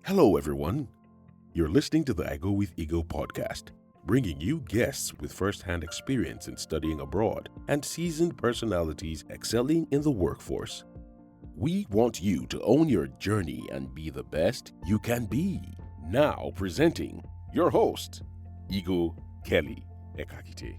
Hello, everyone. You're listening to the I Go With Ego podcast, bringing you guests with first-hand experience in studying abroad and seasoned personalities excelling in the workforce. We want you to own your journey and be the best you can be. Now presenting your host, Ego Kelly Ekakite.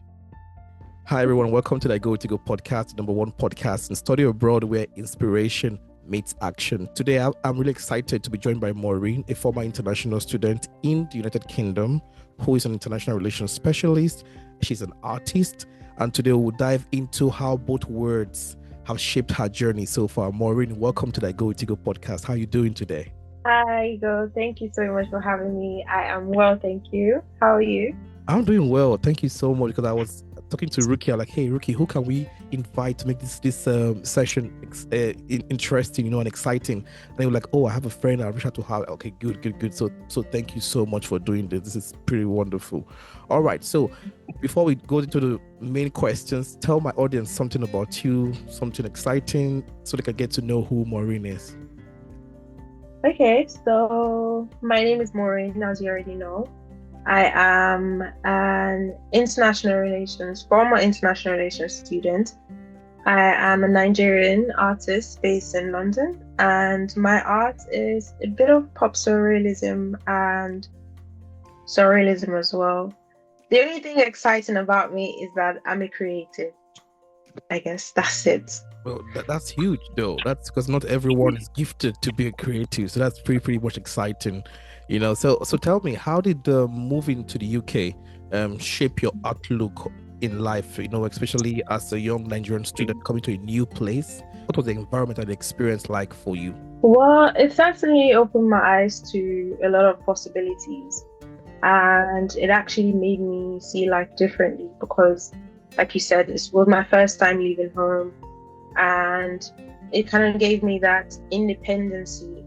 Hi, everyone. Welcome to the I Go With Ego podcast, number one podcast in study abroad where inspiration meets action. Today, I'm really excited to be joined by Maureen, a former international student in the United Kingdom, who is an international relations specialist. She's an artist, and today we'll dive into how both words have shaped her journey so far. Maureen, welcome to the I Go With Ego podcast. How are you doing today? Hi, Ego. Thank you so much for having me. I am well, thank you. How are you? I'm doing well. Thank you so much, because I was talking to Ruki. I'm like, hey, Ruki, who can we invite to make this session interesting, and exciting? And they were like, oh, I have a friend. I'll reach out to her. Okay, good. So thank you so much for doing this. This is pretty wonderful. All right. So before we go into the main questions, tell my audience something about you, something exciting, so they can get to know who Maureen is. Okay, so my name is Maureen, as you already know. I am an former international relations student. I am a Nigerian artist based in London, and my art is a bit of pop surrealism and surrealism as well. The only thing exciting about me is that I'm a creative. I guess that's it. Well, that's huge, though. That's because not everyone is gifted to be a creative, so that's pretty much exciting. So tell me, how did moving to the UK shape your outlook in life, especially as a young Nigerian student coming to a new place? What was the environment and the experience like for you? Well, it certainly opened my eyes to a lot of possibilities, and it actually made me see life differently because, like you said, this was my first time leaving home, and it kind of gave me that independency.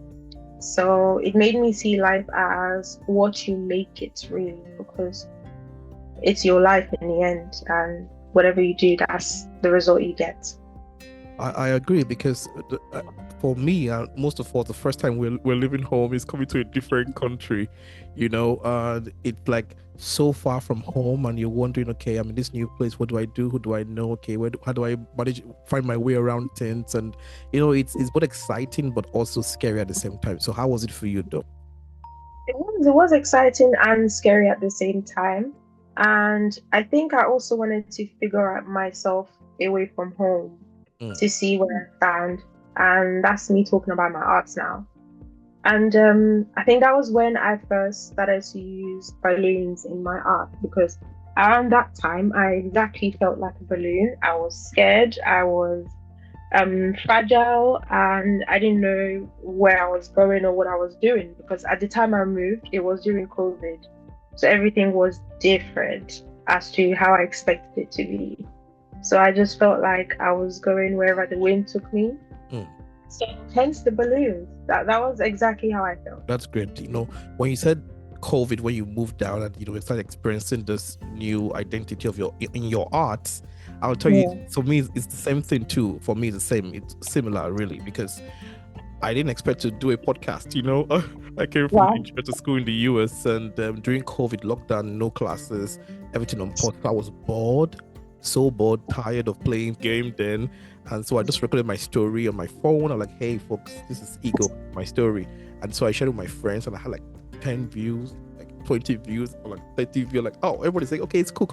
So it made me see life as what you make it, really, because it's your life in the end, and whatever you do, that's the result you get. I agree, because for me, most of all, the first time we're leaving home is coming to a different country, it's like so far from home, and you're wondering, okay, I'm in this new place, what do I do? Who do I know? Okay, how do I find my way around things? And it's both exciting but also scary at the same time. So how was it for you, though? It was exciting and scary at the same time, and I think I also wanted to figure out myself away from home to see where I stand, and that's me talking about my arts now. And I think that was when I first started to use balloons in my art, because around that time I exactly felt like a balloon. I was scared, I was fragile, and I didn't know where I was going or what I was doing, because at the time I moved, it was during COVID, so everything was different as to how I expected it to be. So I just felt like I was going wherever the wind took me. So hence the balloons. That was exactly how I felt. That's great. When you said COVID, when you moved down and you started experiencing this new identity of in your art, I'll tell you, for me it's the same thing too. For me it's the same. It's similar, really, because I didn't expect to do a podcast. I came from to school in the US, and during COVID lockdown, no classes, everything on pause. I was so bored, tired of playing game then. And so I just recorded my story on my phone. I'm like, hey folks, this is Ego, my story. And so I shared it with my friends, and I had like 10 views, like 20 views, or like 30 views. Like, oh, everybody's like, okay, it's cool.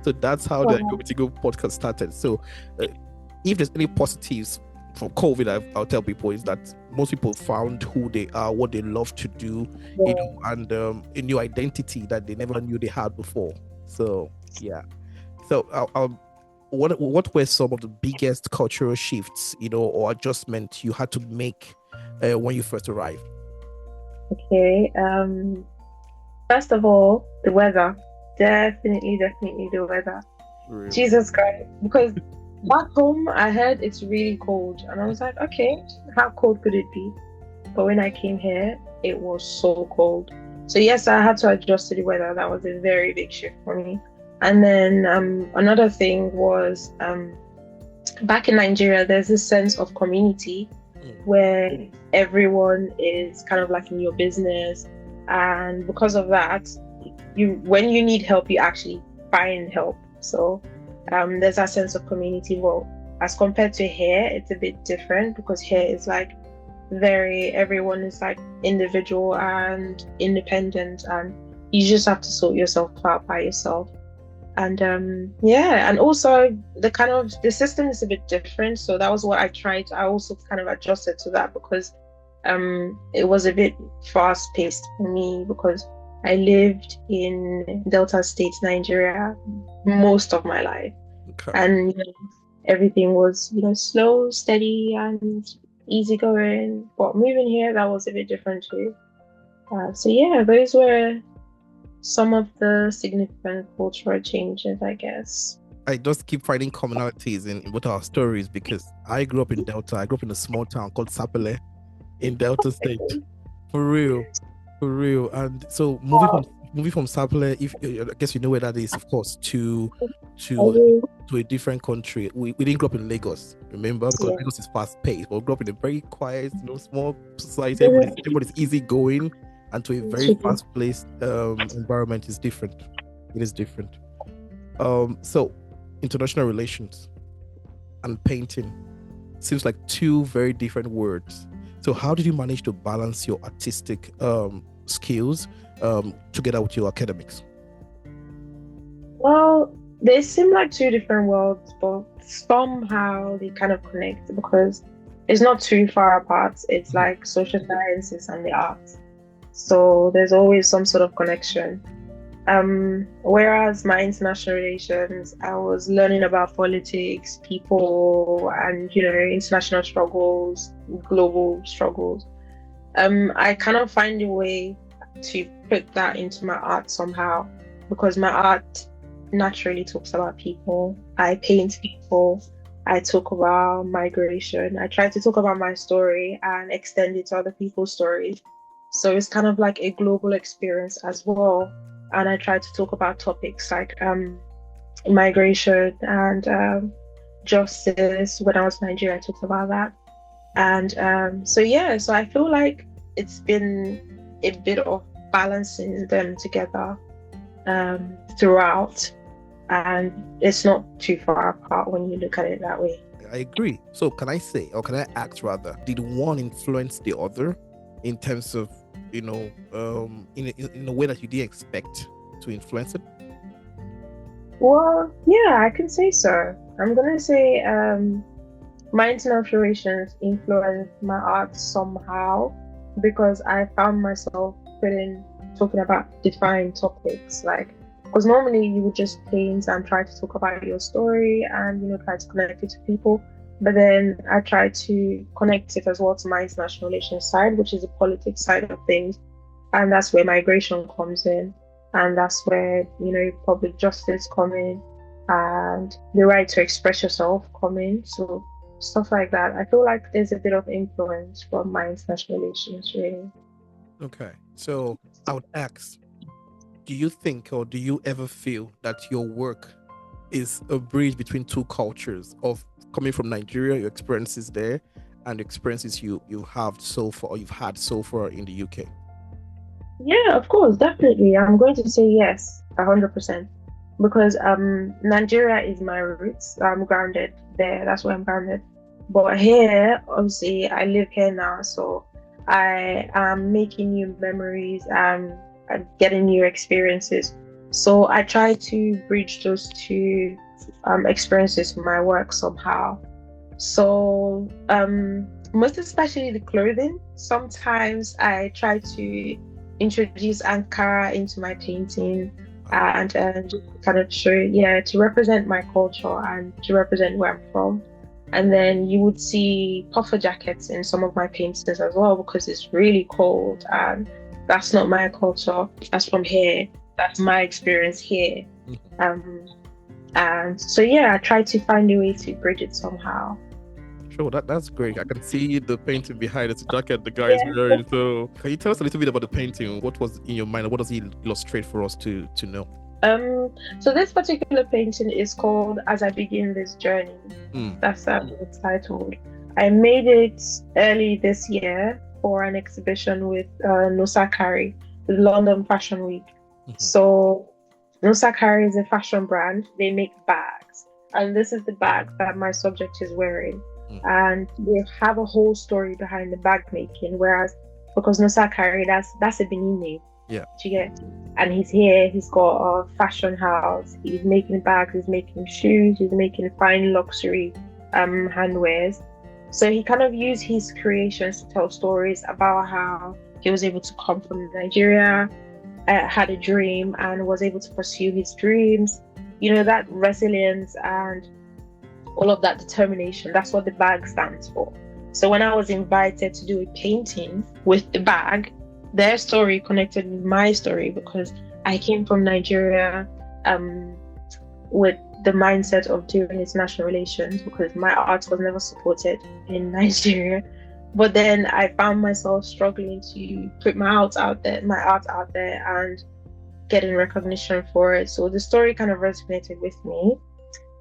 So that's how the I Go With Ego podcast started. So if there's any positives from COVID, I'll tell people is that most people found who they are, what they love to do, and a new identity that they never knew they had before. So yeah. So what were some of the biggest cultural shifts, or adjustments you had to make when you first arrived? Okay. First of all, the weather. Definitely the weather. Really? Jesus Christ. Because back home, I heard it's really cold. And I was like, okay, how cold could it be? But when I came here, it was so cold. So yes, I had to adjust to the weather. That was a very big shift for me. And then another thing was back in Nigeria, there's this sense of community where everyone is kind of like in your business, and because of that, when you need help, you actually find help. So there's that sense of community. Well, as compared to here, it's a bit different because here is like everyone is like individual and independent, and you just have to sort yourself out by yourself. And and also the system is a bit different. So that was what I also kind of adjusted to that because it was a bit fast paced for me because I lived in Delta State, Nigeria most of my life. Okay. And everything was slow, steady and easygoing. But moving here, that was a bit different too. So yeah, those were some of the significant cultural changes, I guess. I just keep finding commonalities in both our stories because I grew up in Delta. I grew up in a small town called Sapele in Delta State. For real. And so moving from Sapele, I guess you know where that is, of course, to a different country. We didn't grow up in Lagos, remember, because Lagos is fast paced. But we grew up in a very quiet, small society. Everybody's easygoing. And to a very fast-paced environment is different. It is different. So, international relations and painting seems like two very different words. So, how did you manage to balance your artistic skills together with your academics? Well, they seem like two different worlds, but somehow they kind of connect because it's not too far apart. It's like social sciences and the arts. So there's always some sort of connection. Whereas my international relations, I was learning about politics, people, and international struggles, global struggles. I kind of find a way to put that into my art somehow because my art naturally talks about people. I paint people. I talk about migration. I try to talk about my story and extend it to other people's stories. So it's kind of like a global experience as well. And I try to talk about topics like migration and justice. When I was in Nigeria, I talked about that. And so I feel like it's been a bit of balancing them together throughout. And it's not too far apart when you look at it that way. I agree. So can I say, or can I ask rather, did one influence the other in terms of in a way that you didn't expect to influence it? Well, yeah, I can say so. I'm gonna say my international relations influenced my art somehow because I found myself talking about defined topics, because normally you would just paint and try to talk about your story and try to connect it to people. But then I try to connect it as well to my international relations side, which is the politics side of things. And that's where migration comes in. And that's where, public justice come in and the right to express yourself come in. So stuff like that. I feel like there's a bit of influence from my international relations, really. Okay. So I would ask, do you think or do you ever feel that your work is a bridge between two cultures of coming from Nigeria, your experiences there, and the experiences you have so far or you've had so far in the UK? Yeah, of course, definitely. I'm going to say yes, 100%, because Nigeria is my roots. I'm grounded there. That's where I'm grounded. But here, obviously, I live here now, so I am making new memories and getting new experiences. So I try to bridge those two experiences in my work somehow. So most especially the clothing. Sometimes I try to introduce Ankara into my painting and just kind of show, to represent my culture and to represent where I'm from. And then you would see puffer jackets in some of my paintings as well because it's really cold and that's not my culture. That's from here. That's my experience here. And so I try to find a way to bridge it somehow. Sure, that's great. I can see the painting behind it, the jacket the guy is wearing. So can you tell us a little bit about the painting? What was in your mind? What does he illustrate for us to know? So this particular painting is called As I Begin This Journey. That's the title. I made it early this year for an exhibition with Nosakari, the London Fashion Week. So Nosakari is a fashion brand. They make bags, and this is the bag that my subject is wearing. And they have a whole story behind the bag making, whereas because Nosakari, that's a Benin name. Yeah. Do you get? And he's here, he's got a fashion house, he's making bags, he's making shoes, he's making fine luxury handwares. So he kind of used his creations to tell stories about how he was able to come from Nigeria, had a dream and was able to pursue his dreams. You know, that resilience and all of that determination, that's what the bag stands for. So when I was invited to do a painting with the bag, their story connected with my story because I came from Nigeria with the mindset of doing international relations because my art was never supported in Nigeria. But then I found myself struggling to put my art out there and getting recognition for it. So the story kind of resonated with me,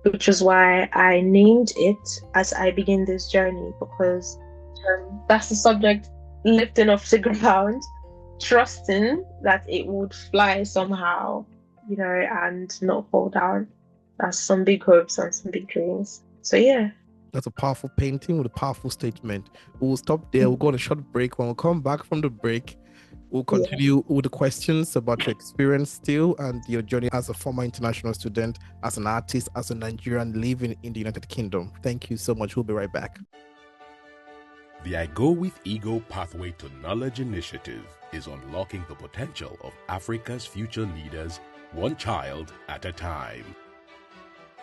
which is why I named it as I begin this journey, because that's the subject, lifting off the ground, trusting that it would fly somehow, you know, and not fall down. That's some big hopes and some big dreams. So yeah. That's a powerful painting with a powerful statement. We'll stop there. We'll go on a short break. When we come back from the break, we'll continue with the questions about your experience still and your journey as a former international student, as an artist, as a Nigerian living in the United Kingdom. Thank you so much. We'll be right back. The I Go With Ego Pathway to Knowledge initiative is unlocking the potential of Africa's future leaders, one child at a time.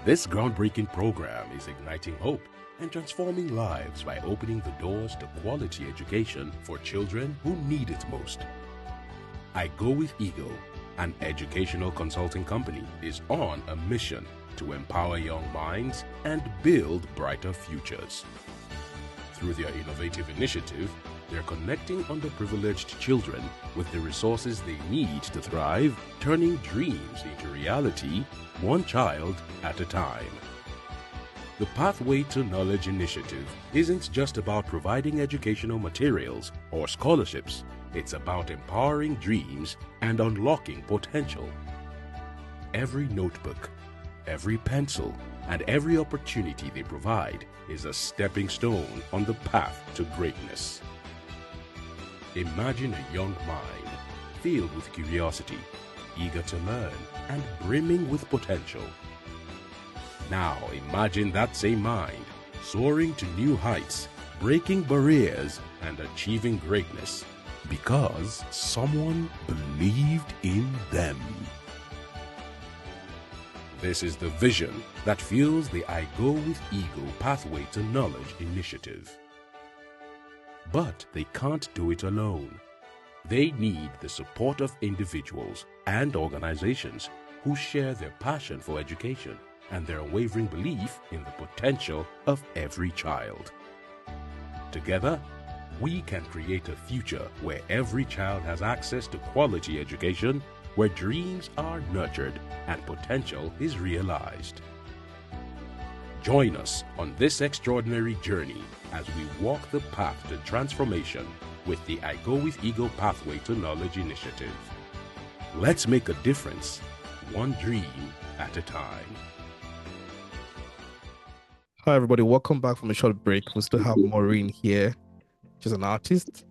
This groundbreaking program is igniting hope and transforming lives by opening the doors to quality education for children who need it most. I Go With Ego, an educational consulting company, is on a mission to empower young minds and build brighter futures. Through their innovative initiative, they're connecting underprivileged children with the resources they need to thrive, turning dreams into reality, one child at a time. The Pathway to Knowledge initiative isn't just about providing educational materials or scholarships. It's about empowering dreams and unlocking potential. Every notebook, every pencil, and every opportunity they provide is a stepping stone on the path to greatness. Imagine a young mind filled with curiosity, eager to learn, and brimming with potential. Now imagine that same mind soaring to new heights, breaking barriers, and achieving greatness because someone believed in them. This is the vision that fuels the I Go With Ego Pathway to Knowledge initiative. But they can't do it alone. They need the support of individuals and organizations who share their passion for education and their unwavering belief in the potential of every child. Together, we can create a future where every child has access to quality education, where dreams are nurtured and potential is realized. Join us on this extraordinary journey as we walk the path to transformation with the I Go With Ego Pathway to Knowledge initiative. Let's make a difference, one dream at a time. Hi, everybody. Welcome back from a short break. We still have Maureen here. She's an artist,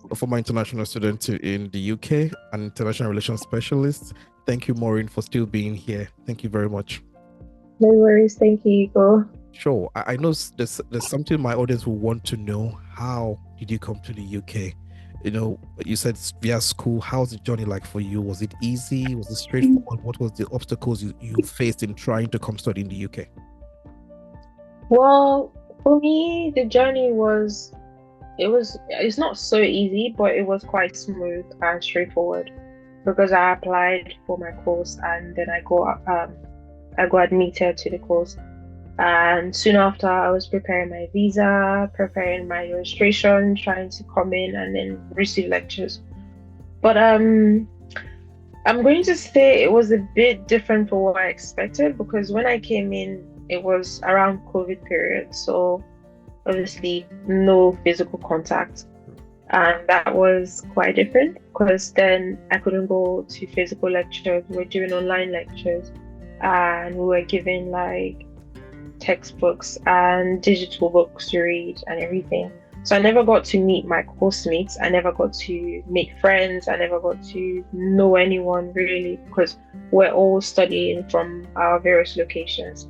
a former international student in the UK, an international relations specialist. Thank you, Maureen, for still being here. Thank you very much. No worries. Thank you, Igor. Sure. I know there's something my audience will want to know. How did you come to the UK? You know, you said via school. How's the journey like for you? Was it easy? Was it straightforward? What was the obstacles you faced in trying to come study in the UK? Well, for me, the journey it's not so easy, but it was quite smooth and straightforward because I applied for my course and then I got admitted to the course. And soon after, I was preparing my visa, preparing my registration, trying to come in and then receive lectures. But I'm going to say it was a bit different from what I expected because when I came in, it was around COVID period. So obviously no physical contact. And that was quite different because then I couldn't go to physical lectures. We were doing online lectures and we were given like textbooks and digital books to read and everything. So I never got to meet my course mates. I never got to make friends. I never got to know anyone really because we're all studying from our various locations.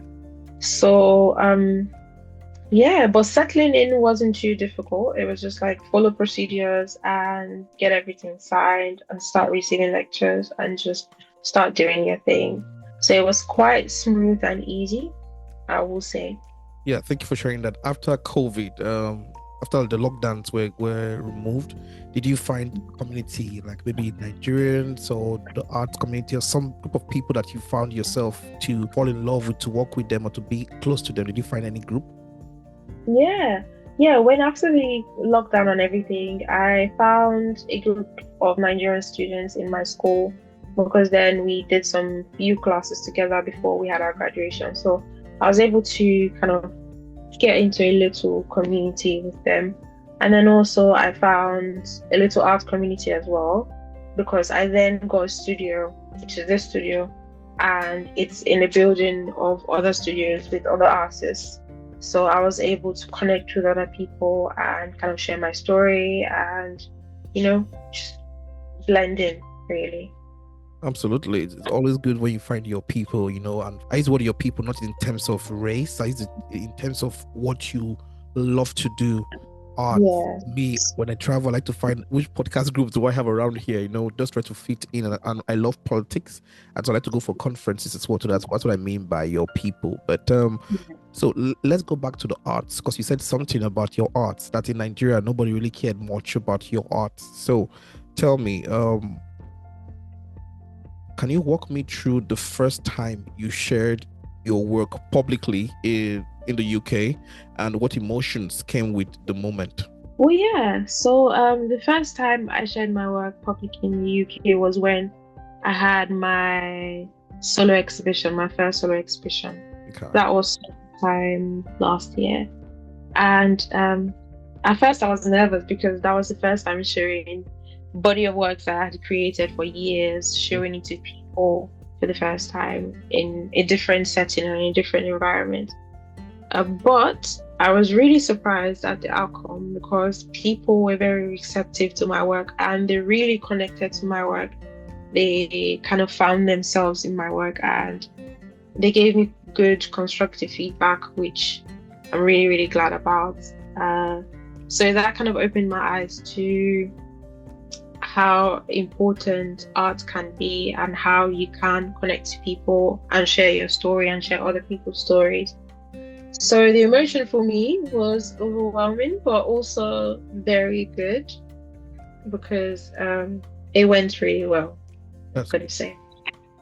So yeah, but settling in wasn't too difficult. It was just like follow procedures and get everything signed and start receiving lectures and just start doing your thing. So it was quite smooth and easy, I will say. Yeah, thank you for sharing that. After COVID, after the lockdowns were removed, did you find community, like maybe Nigerians or the arts community or some group of people that you found yourself to fall in love with, to work with them or to be close to them? Did you find any group? Yeah. When after the lockdown and everything, I found a group of Nigerian students in my school because then we did some few classes together before we had our graduation. So I was able to kind of get into a little community with them. And then also I found a little art community as well because I then got a studio, which is this studio, and it's in a building of other studios with other artists. So I was able to connect with other people and kind of share my story and, just blend in, really. Absolutely. It's always good when you find your people, and I use what your people, not in terms of race, I use it in terms of what you love to do. Art. Yeah. Me, when I travel, I like to find which podcast groups do I have around here, just try to fit in. And I love politics, and so I like to go for conferences as well. So that's what I mean by your people. But so let's go back to the arts, because you said something about your arts that in Nigeria nobody really cared much about your arts. So tell me, can you walk me through the first time you shared your work publicly in the UK and what emotions came with the moment? Well, yeah. So the first time I shared my work publicly in the UK was when I had my solo exhibition, my first solo exhibition. Okay. That was sometime last year. And at first I was nervous because that was the first time sharing body of works that I had created for years, showing it to people for the first time in a different setting and in a different environment. But I was really surprised at the outcome because people were very receptive to my work and they really connected to my work. They kind of found themselves in my work and they gave me good constructive feedback, which I'm really, really glad about. So that kind of opened my eyes to how important art can be and how you can connect to people and share your story and share other people's stories. So the emotion for me was overwhelming, but also very good because it went really well. I'm going to say.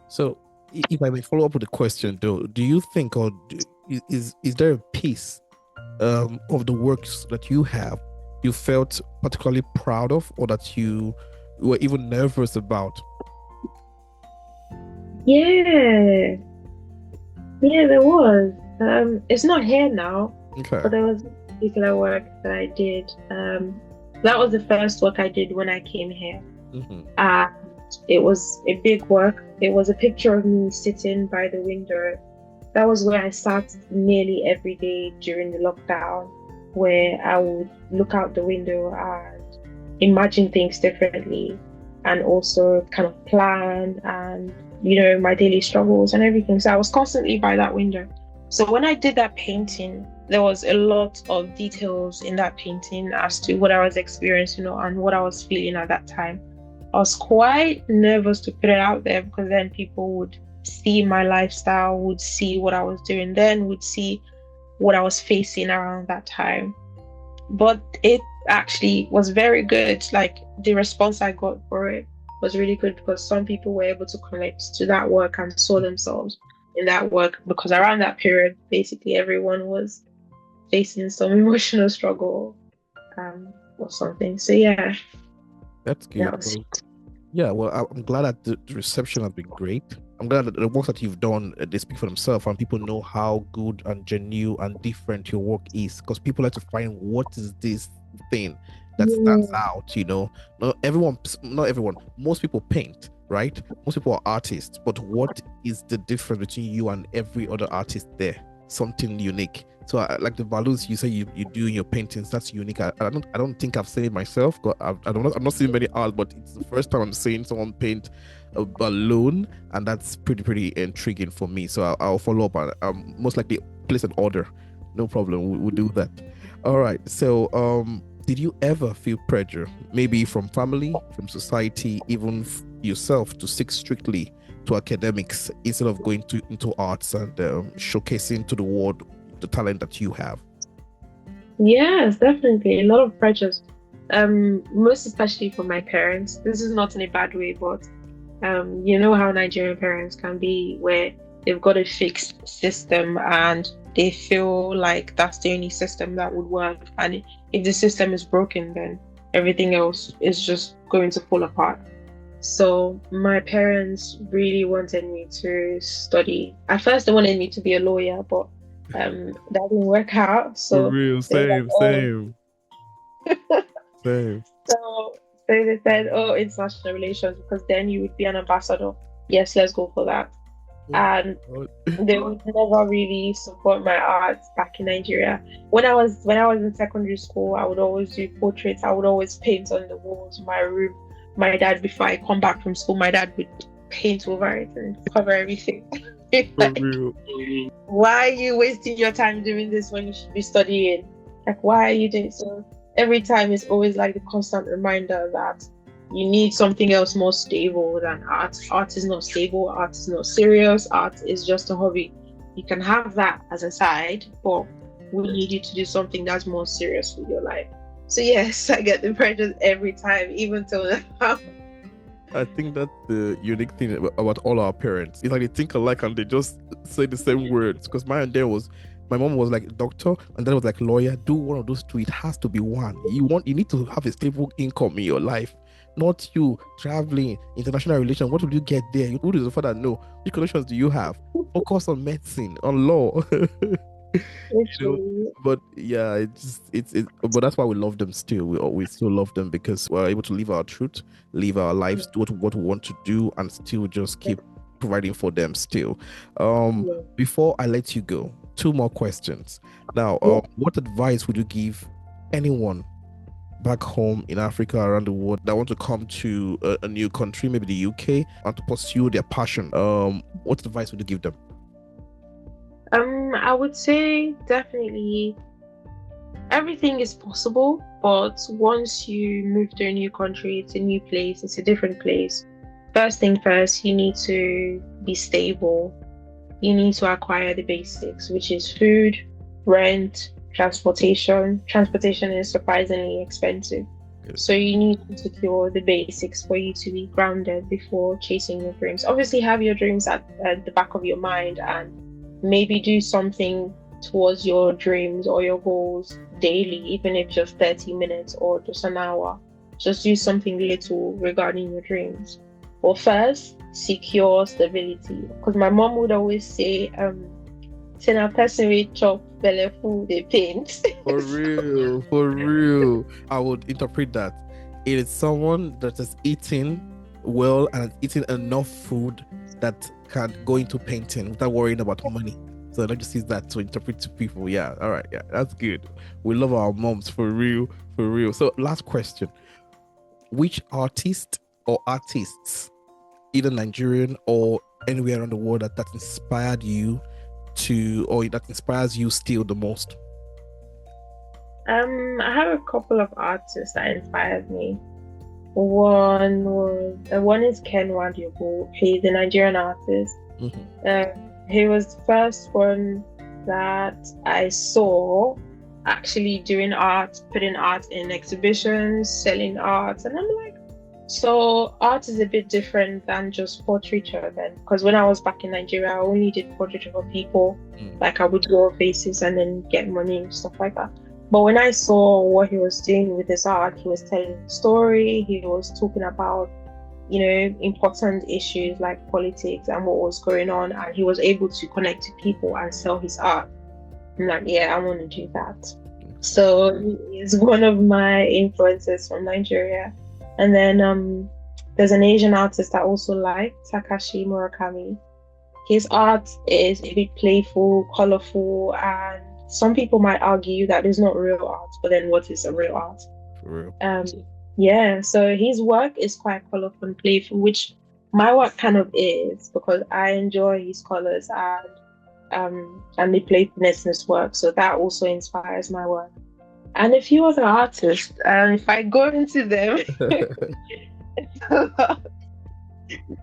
So, if I may follow up with a question, though, do you think, or is there a piece of the works that you have you felt particularly proud of, or that you were even nervous about? Yeah, there was. It's not here now, okay, but there was a particular work that I did. That was the first work I did when I came here. Mm-hmm. It was a big work. It was a picture of me sitting by the window. That was where I sat nearly every day during the lockdown, where I would look out the window and imagine things differently and also kind of plan and, my daily struggles and everything. So I was constantly by that window. So when I did that painting, there was a lot of details in that painting as to what I was experiencing, and what I was feeling at that time. I was quite nervous to put it out there because then people would see my lifestyle, would see what I was doing then, would see what I was facing around that time. But it actually was very good. Like the response I got for it was really good because some people were able to connect to that work and saw themselves in that work, because around that period, basically everyone was facing some emotional struggle or something. So yeah. That's good. Yeah, well, I'm glad that the reception has been great. I'm glad that the work that you've done, they speak for themselves, and people know how good and genuine and different your work is. Because people like to find what is this thing that stands out. Not everyone. Most people paint, right? Most people are artists, but what is the difference between you and every other artist there? Something unique. So I like the values you say you do in your paintings. That's unique. I don't think I've seen it myself. I'm not seeing many art, but it's the first time I'm seeing someone paint a balloon, and that's pretty intriguing for me. So I'll follow up and most likely place an order. No problem. We'll do that. All right. So did you ever feel pressure, maybe from family, from society, even yourself, to stick strictly to academics instead of going into arts and showcasing to the world the talent that you have? Yes, definitely. A lot of pressures. Most especially from my parents. This is not in a bad way, but you know how Nigerian parents can be, where they've got a fixed system and they feel like that's the only system that would work. And if the system is broken, then everything else is just going to fall apart. So my parents really wanted me to study. At first, they wanted me to be a lawyer, but that didn't work out. So for real, same. So they said, "Oh, international relations, because then you would be an ambassador." Yes, let's go for that. And they would never really support my art back in Nigeria. When I was in secondary school, I would always do portraits. I would always paint on the walls of my room. My dad, before I come back from school, my dad would paint over it and cover everything. Like, why are you wasting your time doing this when you should be studying? Like, why are you doing so? Every time it's always like the constant reminder that you need something else more stable than art. Art is not stable. Art is not serious. Art is just a hobby. You can have that as a side, but we need you to do something that's more serious with your life. So yes, I get the pressures every time, even till now. I think that's the unique thing about all our parents. It's like they think alike and they just say the same words. Because my mom was like doctor, and then was like lawyer. Do one of those two. It has to be one. You need to have a stable income in your life. Not you traveling, international relations. What will you get there? Who does the father know? What connections do you have? Focus on medicine, on law. But yeah, but that's why we love them still. We still love them because we're able to live our truth, live our lives, do what we want to do, and still just keep providing for them still. Before I let you go, 2 more questions. Now, what advice would you give anyone back home in Africa, around the world, that want to come to a new country, maybe the UK, and to pursue their passion? What advice would you give them? I would say definitely everything is possible, but once you move to a new country, it's a new place, it's a different place. First thing first, you need to be stable. You need to acquire the basics, which is food, rent, transportation. Transportation is surprisingly expensive. So you need to secure the basics for you to be grounded before chasing your dreams. Obviously, have your dreams at the back of your mind, and maybe do something towards your dreams or your goals daily, even if just 30 minutes or just an hour. Just do something little regarding your dreams. But first, secure stability. Because my mom would always say, "Say a person with chop belly food, they paint." For real. I would interpret that it is someone that is eating well and eating enough food that can go into painting without worrying about money. So I just use that to interpret to people. Yeah, all right, yeah, that's good. We love our moms, for real. So last question: which artist or artists, either Nigerian or anywhere around the world, that inspired you or that inspires you still the most? I have a couple of artists that inspired me. One is Ken Wadiobo. He's a Nigerian artist. He was the first one that I saw actually doing art, putting art in exhibitions, selling art, and I'm like, so art is a bit different than just portraiture then. Because when I was back in Nigeria, I only did portraiture for people. Like I would draw faces and then get money and stuff like that. But when I saw what he was doing with his art, he was telling a story, he was talking about important issues like politics and what was going on, and he was able to connect to people and sell his art. I'm like, yeah, I want to do that. So he's one of my influences from Nigeria. And then there's an Asian artist I also like, Takashi Murakami. His art is a bit playful, colorful, and some people might argue that it's not real art, but then what is a real art? For real. Yeah, so his work is quite colorful and playful, which my work kind of is, because I enjoy his colors and the playfulness in his work. So that also inspires my work. And a few other artists, if I go into them, it's a lot.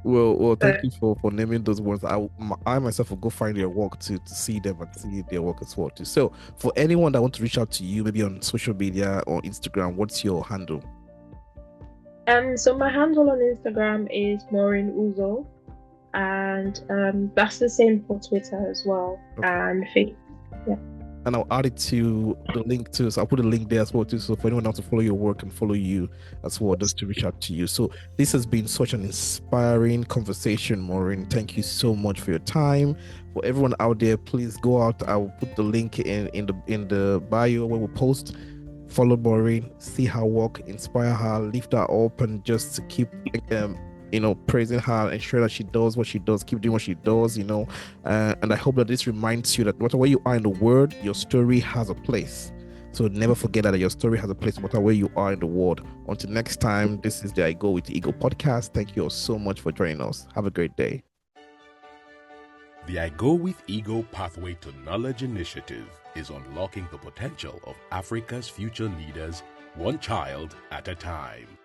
Well, thank you for naming those ones. I myself will go find their work to see them and see their work as well too. So for anyone that wants to reach out to you, maybe on social media or Instagram, what's your handle? So my handle on Instagram is Maureen Uzo, and that's the same for Twitter as well, and Facebook. Yeah. And I'll add it to the link too. So I'll put a link there as well too. So for anyone else to follow your work and follow you as well, just to reach out to you. So this has been such an inspiring conversation, Maureen. Thank you so much for your time. For everyone out there, please go out. I will put the link in the bio where we post. Follow Maureen, see her work, inspire her, lift her up, and just to keep praising her, ensure that she does what she does, keep doing what she does, and I hope that this reminds you that no matter where you are in the world, your story has a place. So never forget that your story has a place no matter where you are in the world. Until next time, this is the I Go with Ego podcast. Thank you all so much for joining us. Have a great day. The I Go with Ego Pathway to Knowledge initiative is unlocking the potential of Africa's future leaders, one child at a time.